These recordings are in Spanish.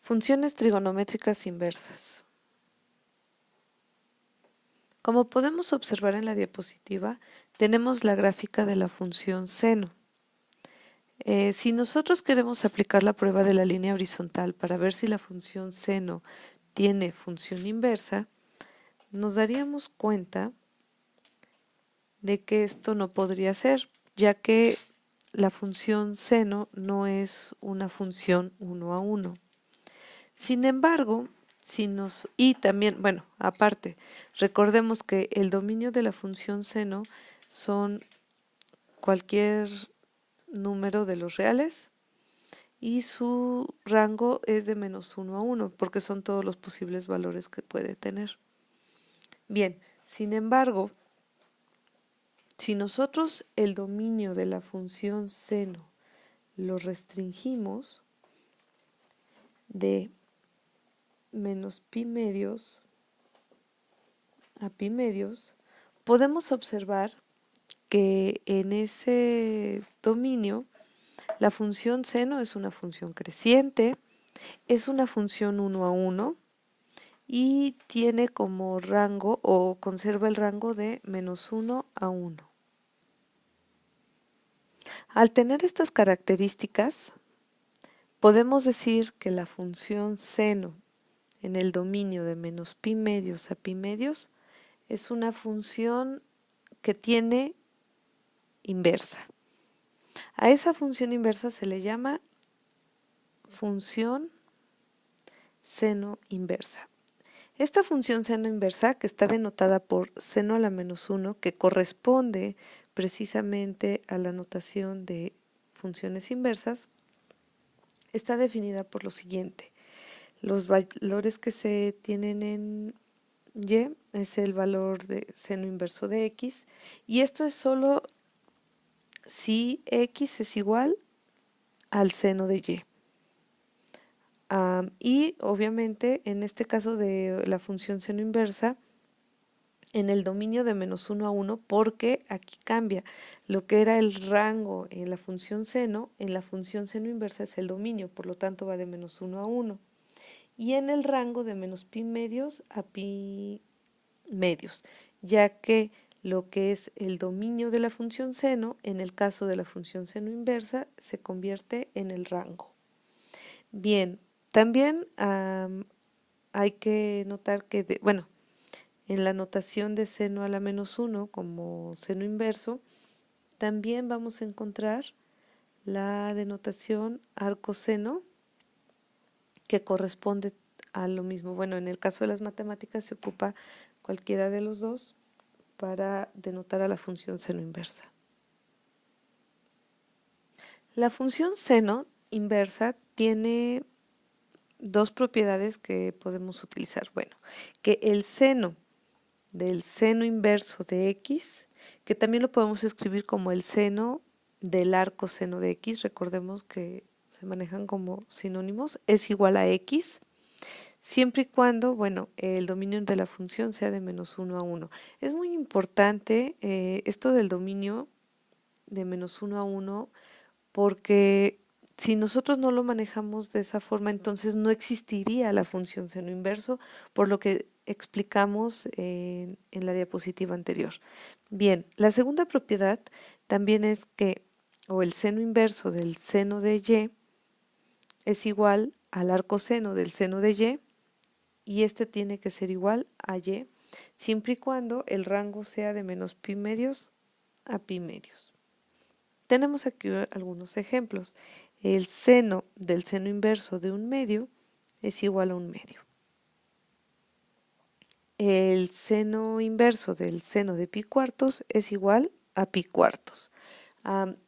Funciones trigonométricas inversas. Como podemos observar en la diapositiva, tenemos la gráfica de la función seno. Si nosotros queremos aplicar la prueba de la línea horizontal para ver si la función seno tiene función inversa, nos daríamos cuenta de que esto no podría ser, ya que la función seno no es una función uno a uno. Sin embargo, y también, bueno, aparte, recordemos que el dominio de la función seno son cualquier número de los reales y su rango es de -1 a 1, porque son todos los posibles valores que puede tener. Bien, sin embargo, si nosotros el dominio de la función seno lo restringimos de menos pi medios a pi medios, podemos observar que en ese dominio la función seno es una función creciente, es una función 1 a 1 y tiene como rango o conserva el rango de -1 a 1. Al tener estas características, podemos decir que la función seno en el dominio de menos pi medios a pi medios es una función que tiene inversa. A esa función inversa se le llama función seno inversa. Esta función seno inversa, que está denotada por seno a la -1, que corresponde precisamente a la notación de funciones inversas, está definida por lo siguiente. Los valores que se tienen en y es el valor de seno inverso de x, y esto es solo si x es igual al seno de y. Y obviamente en este caso de la función seno inversa, en el dominio de -1 a 1, porque aquí cambia lo que era el rango en la función seno inversa es el dominio, por lo tanto va de -1 a 1. Y en el rango de menos pi medios a pi medios, ya que lo que es el dominio de la función seno, en el caso de la función seno inversa, se convierte en el rango. Bien, también hay que notar que, en la notación de seno a la -1 como seno inverso, también vamos a encontrar la denotación arcoseno, que corresponde a lo mismo. Bueno, en el caso de las matemáticas se ocupa cualquiera de los dos para denotar a la función seno inversa. La función seno inversa tiene dos propiedades que podemos utilizar. Bueno, que el seno del seno inverso de x, que también lo podemos escribir como el seno del arcoseno de x, recordemos que se manejan como sinónimos, es igual a x, siempre y cuando, el dominio de la función sea de -1 a 1. Es muy importante esto del dominio de -1 a 1, porque si nosotros no lo manejamos de esa forma, entonces no existiría la función seno inverso, por lo que explicamos en la diapositiva anterior. Bien, la segunda propiedad también es que, o el seno inverso del seno de y es igual al arcoseno del seno de y este tiene que ser igual a y, siempre y cuando el rango sea de menos pi medios a pi medios. Tenemos aquí algunos ejemplos. El seno del seno inverso de un medio es igual a un medio. El seno inverso del seno de pi cuartos es igual a pi cuartos.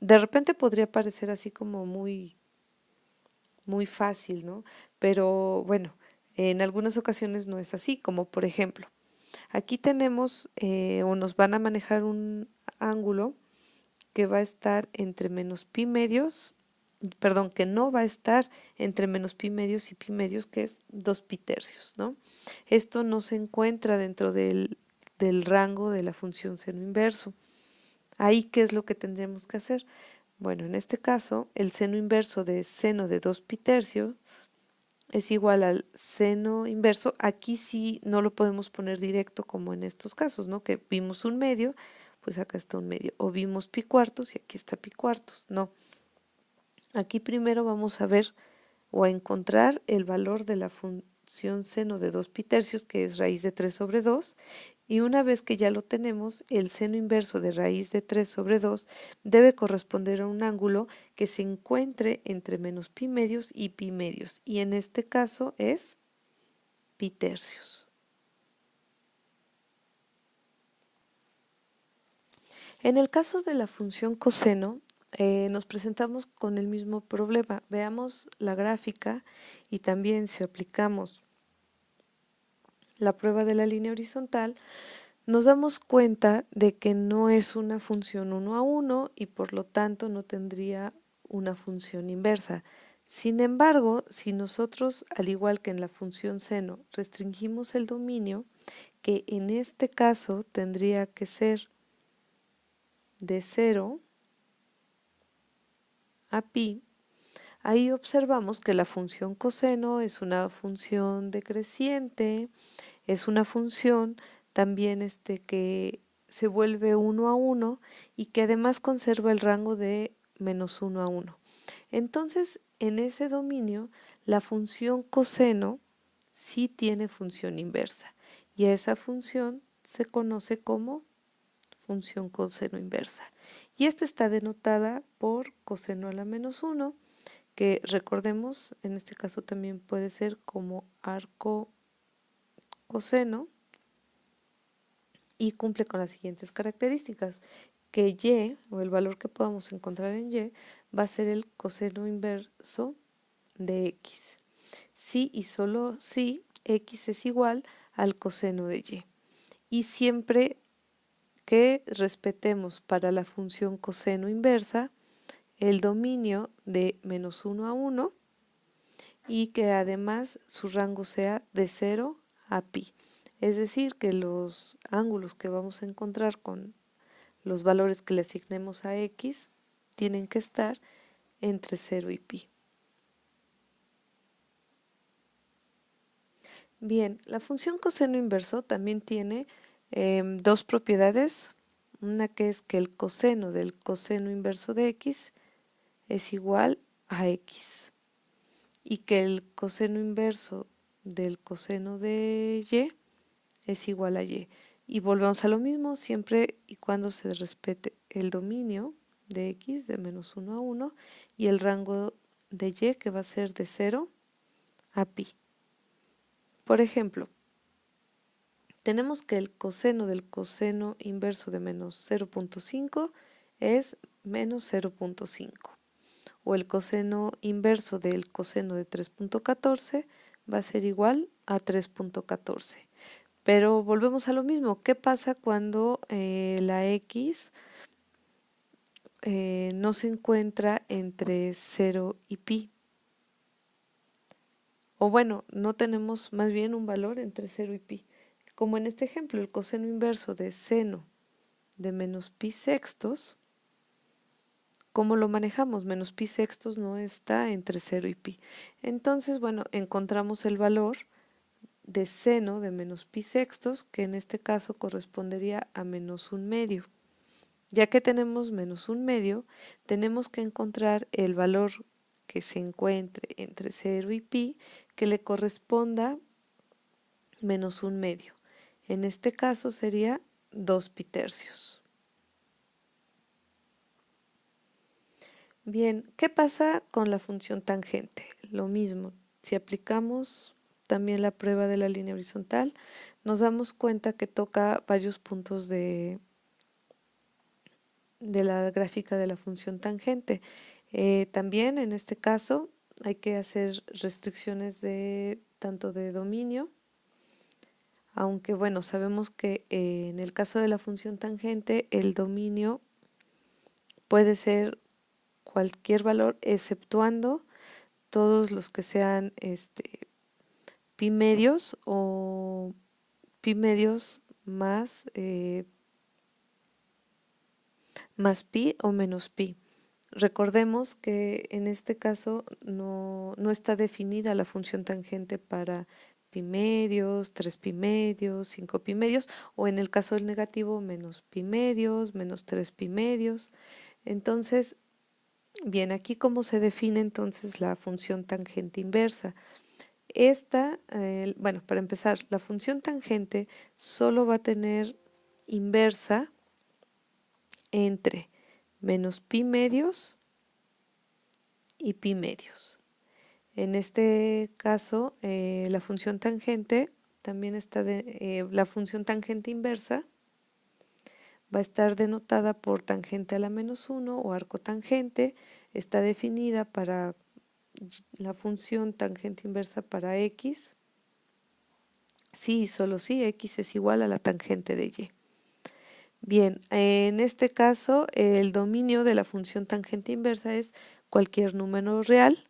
De repente podría parecer así como muy fácil, ¿no? Pero bueno, en algunas ocasiones no es así, como por ejemplo, aquí tenemos o nos van a manejar un ángulo que va a estar entre menos pi medios, perdón, que no va a estar entre menos pi medios y pi medios, que es 2 pi tercios, ¿no? Esto no se encuentra dentro del rango de la función seno inverso. Ahí, ¿qué es lo que tendríamos que hacer? Bueno, en este caso, el seno inverso de seno de 2 pi tercios es igual al seno inverso. Aquí sí no lo podemos poner directo como en estos casos, ¿no? Que vimos un medio, pues acá está un medio. O vimos pi cuartos y aquí está pi cuartos. No. Aquí primero vamos a ver o a encontrar el valor de la función seno de 2 pi tercios, que es raíz de 3 sobre 2. Y una vez que ya lo tenemos, el seno inverso de raíz de 3 sobre 2 debe corresponder a un ángulo que se encuentre entre menos pi medios y pi medios. Y en este caso es pi tercios. En el caso de la función coseno, nos presentamos con el mismo problema. Veamos la gráfica y también si aplicamos la prueba de la línea horizontal, nos damos cuenta de que no es una función uno a uno y por lo tanto no tendría una función inversa. Sin embargo, si nosotros, al igual que en la función seno, restringimos el dominio, que en este caso tendría que ser de 0 a pi, ahí observamos que la función coseno es una función decreciente, es una función también que se vuelve uno a uno y que además conserva el rango de menos uno a uno. Entonces, en ese dominio, la función coseno sí tiene función inversa y a esa función se conoce como función coseno inversa. Y esta está denotada por coseno a la menos 1, que recordemos, en este caso también puede ser como arco coseno y cumple con las siguientes características, que y, o el valor que podamos encontrar en y, va a ser el coseno inverso de x. Si y solo si x es igual al coseno de y. Y siempre que respetemos para la función coseno inversa el dominio de menos 1 a 1 y que además su rango sea de 0 a pi. Es decir, que los ángulos que vamos a encontrar con los valores que le asignemos a x tienen que estar entre 0 y pi. Bien, la función coseno inverso también tiene dos propiedades. Una que es que el coseno del coseno inverso de x es igual a x y que el coseno inverso del coseno de y es igual a y. Y volvemos a lo mismo siempre y cuando se respete el dominio de x de menos 1 a 1 y el rango de y que va a ser de 0 a pi. Por ejemplo, tenemos que el coseno del coseno inverso de menos 0.5 es menos 0.5 o el coseno inverso del coseno de 3.14 va a ser igual a 3.14. Pero volvemos a lo mismo, ¿qué pasa cuando la x no se encuentra entre 0 y pi? O bueno, no tenemos más bien un valor entre 0 y pi. Como en este ejemplo, el coseno inverso de seno de menos pi sextos, ¿cómo lo manejamos? Menos pi sextos no está entre 0 y pi. Entonces, bueno, encontramos el valor de seno de menos pi sextos, que en este caso correspondería a menos un medio. Ya que tenemos menos un medio, tenemos que encontrar el valor que se encuentre entre 0 y pi que le corresponda menos un medio. En este caso sería 2 pi tercios. Bien, ¿qué pasa con la función tangente? Lo mismo, si aplicamos también la prueba de la línea horizontal, nos damos cuenta que toca varios puntos de la gráfica de la función tangente. También en este caso hay que hacer restricciones de tanto de dominio, aunque bueno, sabemos que en el caso de la función tangente el dominio puede ser cualquier valor exceptuando todos los que sean pi medios o pi medios más pi o menos pi. Recordemos que en este caso no está definida la función tangente para pi medios, 3 pi medios, 5 pi medios, o en el caso del negativo menos pi medios, menos 3 pi medios. Entonces, bien, aquí cómo se define entonces la función tangente inversa. Esta, bueno, para empezar, la función tangente solo va a tener inversa entre menos pi medios y pi medios. En este caso, la función tangente también está la función tangente inversa va a estar denotada por tangente a la menos 1 o arco tangente. Está definida para la función tangente inversa para x, sí y solo si x es igual a la tangente de y. Bien, en este caso el dominio de la función tangente inversa es cualquier número real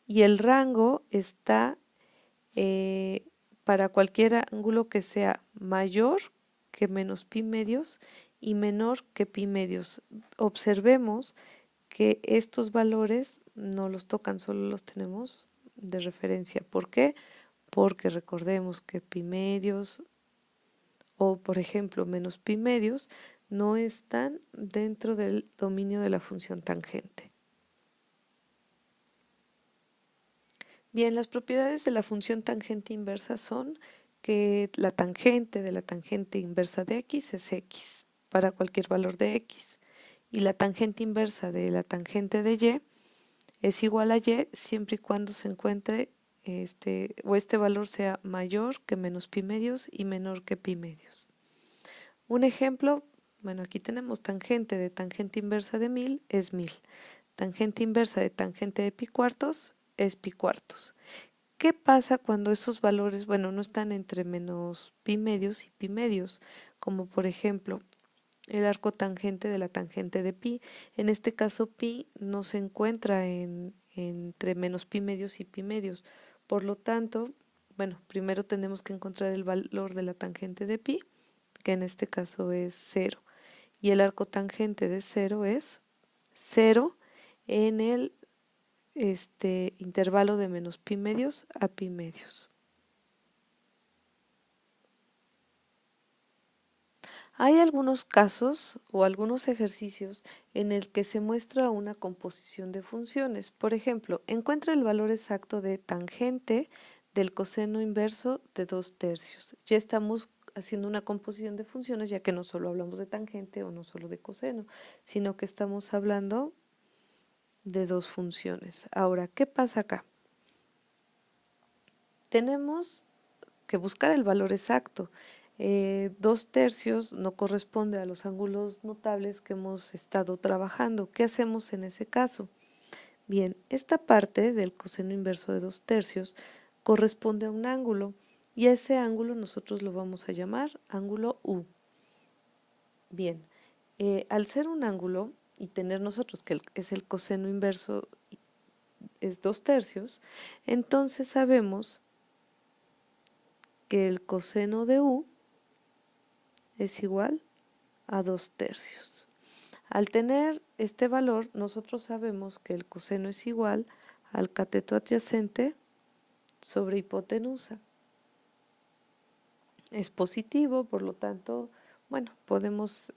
y el rango está para cualquier ángulo que sea mayor que menos pi medios y menor que pi medios. Observemos que estos valores no los tocan, solo los tenemos de referencia. ¿Por qué? Porque recordemos que pi medios o por ejemplo menos pi medios no están dentro del dominio de la función tangente. Bien, las propiedades de la función tangente inversa son que la tangente de la tangente inversa de x es x para cualquier valor de x y la tangente inversa de la tangente de y es igual a y siempre y cuando se encuentre este valor sea mayor que menos pi medios y menor que pi medios. Un ejemplo, bueno, aquí tenemos tangente de tangente inversa de 1000 es 1000, tangente inversa de tangente de pi cuartos es pi cuartos. ¿Qué pasa cuando esos valores, bueno, no están entre menos pi medios y pi medios? Como por ejemplo, el arco tangente de la tangente de pi. En este caso, pi no se encuentra entre menos pi medios y pi medios. Por lo tanto, bueno, primero tenemos que encontrar el valor de la tangente de pi, que en este caso es 0. Y el arco tangente de 0 es 0 en el intervalo de menos pi medios a pi medios. Hay algunos casos o algunos ejercicios en el que se muestra una composición de funciones. Por ejemplo, encuentra el valor exacto de tangente del coseno inverso de 2/3. Ya estamos haciendo una composición de funciones, ya que no solo hablamos de tangente o no solo de coseno, sino que estamos hablando de dos funciones. Ahora, ¿qué pasa acá? Tenemos que buscar el valor exacto. 2/3 no corresponde a los ángulos notables que hemos estado trabajando. ¿Qué hacemos en ese caso? Bien, esta parte del coseno inverso de 2/3 corresponde a un ángulo y a ese ángulo nosotros lo vamos a llamar ángulo U. Bien, al ser un ángulo y tener nosotros que es el coseno inverso es 2/3, entonces sabemos que el coseno de U es igual a 2/3. Al tener este valor, nosotros sabemos que el coseno es igual al cateto adyacente sobre hipotenusa. Es positivo, por lo tanto, bueno, podemos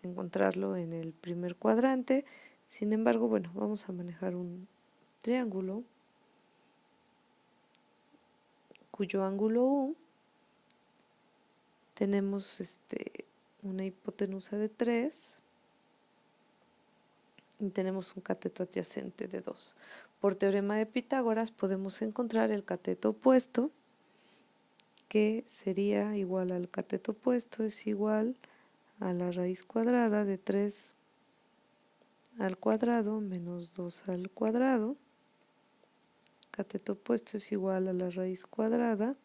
encontrarlo en el primer cuadrante. Sin embargo, bueno, vamos a manejar un triángulo cuyo ángulo U tenemos una hipotenusa de 3 y tenemos un cateto adyacente de 2. Por teorema de Pitágoras podemos encontrar el cateto opuesto, que sería igual al cateto opuesto, es igual a la raíz cuadrada de 3 al cuadrado menos 2 al cuadrado. Cateto opuesto es igual a la raíz cuadrada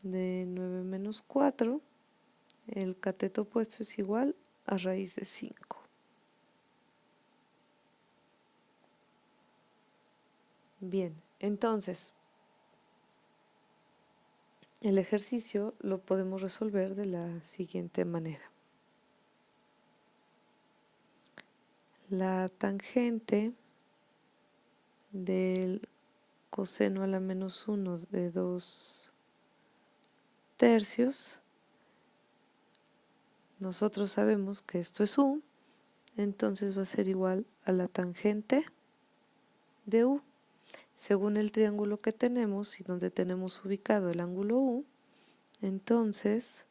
de 9 menos 4. El cateto opuesto es igual a raíz de 5. Bien, entonces el ejercicio lo podemos resolver de la siguiente manera. la tangente del coseno a la menos 1 de 2/3, nosotros sabemos que esto es u, entonces va a ser igual a la tangente de u. Según el triángulo que tenemos y donde tenemos ubicado el ángulo u, entonces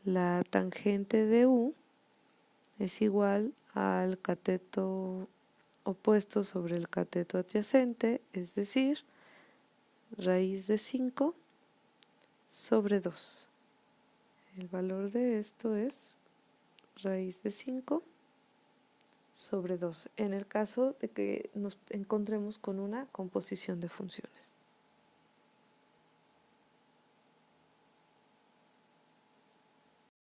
la tangente de u es igual al cateto opuesto sobre el cateto adyacente, es decir, raíz de 5 sobre 2. El valor de esto es raíz de 5 sobre 2, en el caso de que nos encontremos con una composición de funciones.